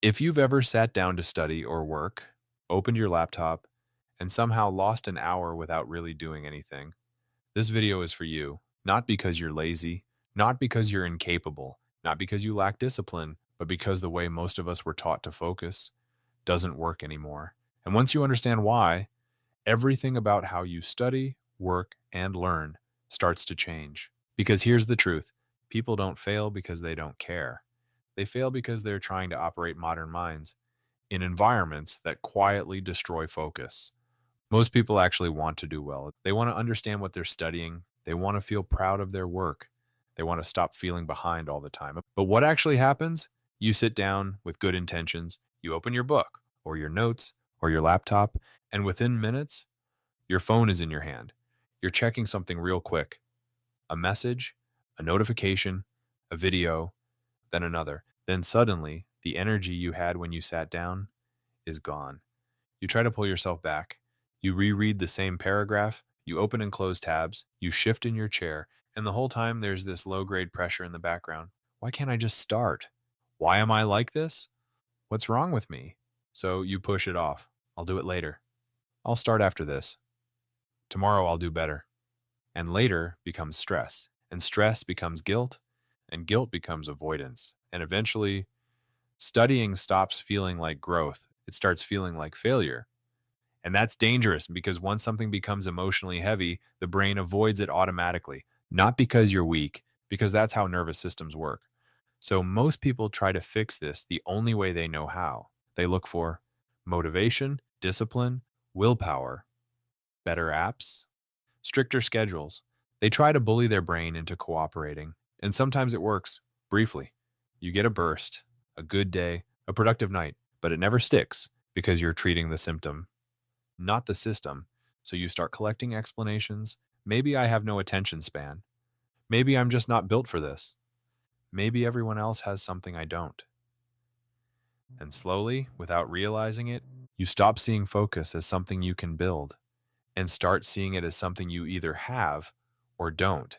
If you've ever sat down to study or work, opened your laptop, and somehow lost an hour without really doing anything, this video is for you. Not because you're lazy, not because you're incapable, not because you lack discipline, but because the way most of us were taught to focus doesn't work anymore. And once you understand why, everything about how you study, work, and learn starts to change. Because here's the truth: people don't fail because they don't care. They fail because they're trying to operate modern minds in environments that quietly destroy focus. Most people actually want to do well. They want to understand what they're studying. They want to feel proud of their work. They want to stop feeling behind all the time. But what actually happens? You sit down with good intentions, you open your book or your notes or your laptop, and within minutes, your phone is in your hand. You're checking something real quick: a message, a notification, a video, then another. Then suddenly, the energy you had when you sat down is gone. You try to pull yourself back. You reread the same paragraph, you open and close tabs, you shift in your chair, and the whole time there's this low grade pressure in the background. Why can't I just start? Why am I like this? What's wrong with me? So you push it off. I'll do it later. I'll start after this. Tomorrow I'll do better. And later becomes stress, and stress becomes guilt, and guilt becomes avoidance. And eventually, studying stops feeling like growth. It starts feeling like failure. And that's dangerous because once something becomes emotionally heavy, the brain avoids it automatically. Not because you're weak, because that's how nervous systems work. So most people try to fix this the only way they know how. They look for motivation, discipline, willpower, better apps, stricter schedules. They try to bully their brain into cooperating. And sometimes it works, briefly. You get a burst, a good day, a productive night, but it never sticks because you're treating the symptom, not the system. So you start collecting explanations. Maybe I have no attention span. Maybe I'm just not built for this. Maybe everyone else has something I don't. And slowly, without realizing it, you stop seeing focus as something you can build and start seeing it as something you either have or don't.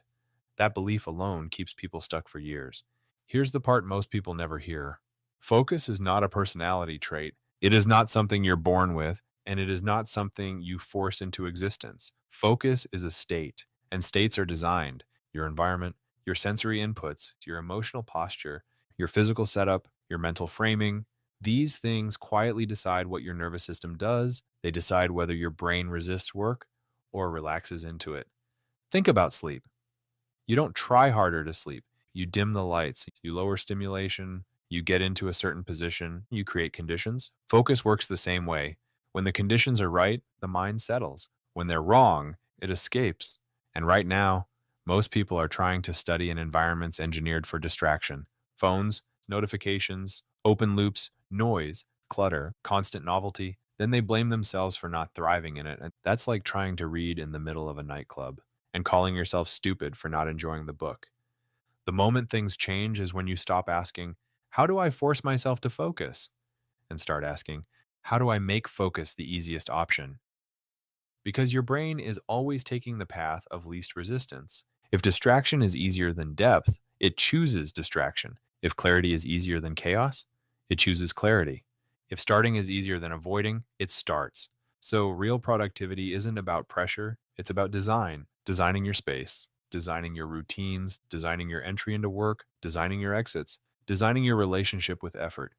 That belief alone keeps people stuck for years. Here's the part most people never hear: focus is not a personality trait. It is not something you're born with, and it is not something you force into existence. Focus is a state, and states are designed: your environment, your sensory inputs, your emotional posture, your physical setup, your mental framing. These things quietly decide what your nervous system does. They decide whether your brain resists work or relaxes into it. Think about sleep. You don't try harder to sleep. You dim the lights, you lower stimulation, you get into a certain position, you create conditions. Focus works the same way. When the conditions are right, the mind settles. When they're wrong, it escapes. And right now, most people are trying to study in environments engineered for distraction: phones, notifications, open loops, noise, clutter, constant novelty. Then they blame themselves for not thriving in it. And that's like trying to read in the middle of a nightclub and calling yourself stupid for not enjoying the book. The moment things change is when you stop asking, how do I force myself to focus? And start asking, how do I make focus the easiest option? Because your brain is always taking the path of least resistance. If distraction is easier than depth, it chooses distraction. If clarity is easier than chaos, it chooses clarity. If starting is easier than avoiding, it starts. So real productivity isn't about pressure, it's about design. Designing your space, designing your routines, designing your entry into work, designing your exits, designing your relationship with effort.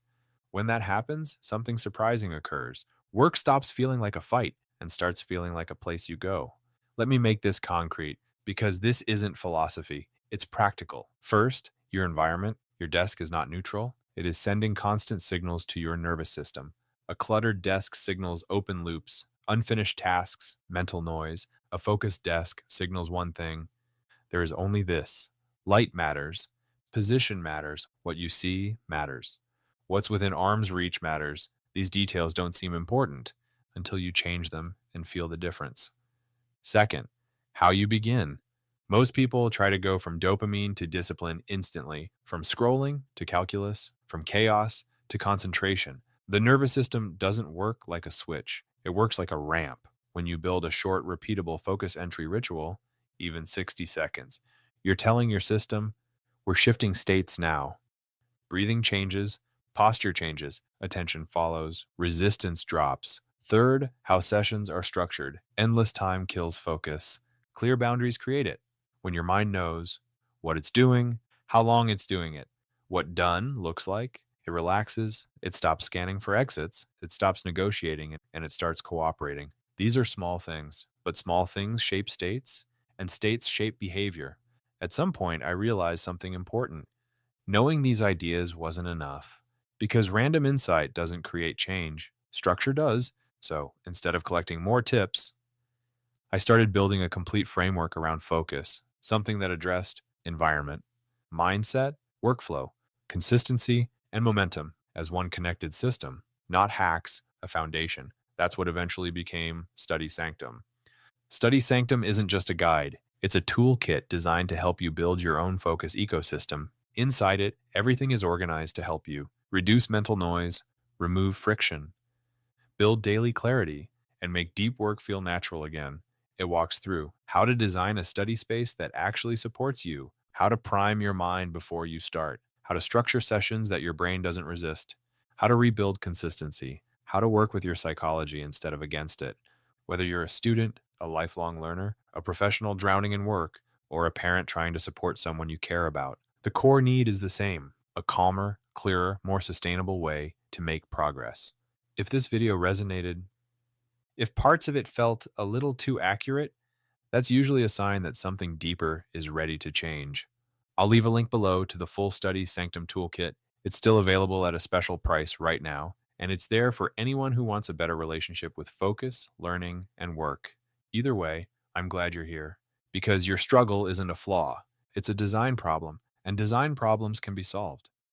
When that happens, something surprising occurs. Work stops feeling like a fight and starts feeling like a place you go. Let me make this concrete, because this isn't philosophy, it's practical. First, your environment. Your desk is not neutral. It is sending constant signals to your nervous system. A cluttered desk signals open loops, unfinished tasks, mental noise. A focused desk signals one thing: there is only this. Light matters. Position matters. What you see matters. What's within arm's reach matters. These details don't seem important until you change them and feel the difference. Second, how you begin. Most people try to go from dopamine to discipline instantly, from scrolling to calculus, from chaos to concentration. The nervous system doesn't work like a switch. It works like a ramp. When you build a short, repeatable focus entry ritual, even 60 seconds, you're telling your system, we're shifting states now. Breathing changes, Posture changes, attention follows, resistance drops. Third, how sessions are structured. Endless time kills focus. Clear boundaries create it. When your mind knows what it's doing, how long it's doing it, what done looks like, it relaxes, it stops scanning for exits, it stops negotiating, and it starts cooperating. These are small things, but small things shape states, and states shape behavior. At some point, I realized something important. Knowing these ideas wasn't enough, because random insight doesn't create change, structure does. So instead of collecting more tips, I started building a complete framework around focus, something that addressed environment, mindset, workflow, consistency, and momentum as one connected system, not hacks, a foundation. That's what eventually became Study Sanctum. Study Sanctum isn't just a guide, it's a toolkit designed to help you build your own focus ecosystem. Inside it, everything is organized to help you reduce mental noise, remove friction, build daily clarity, and make deep work feel natural again. It walks through how to design a study space that actually supports you, how to prime your mind before you start, how to structure sessions that your brain doesn't resist, how to rebuild consistency, how to work with your psychology instead of against it. Whether you're a student, a lifelong learner, a professional drowning in work, or a parent trying to support someone you care about, the core need is the same: a calmer, clearer, more sustainable way to make progress. If this video resonated, if parts of it felt a little too accurate, that's usually a sign that something deeper is ready to change. I'll leave a link below to the full Study Sanctum Toolkit. It's still available at a special price right now, and it's there for anyone who wants a better relationship with focus, learning, and work. Either way, I'm glad you're here, because your struggle isn't a flaw, it's a design problem, and design problems can be solved.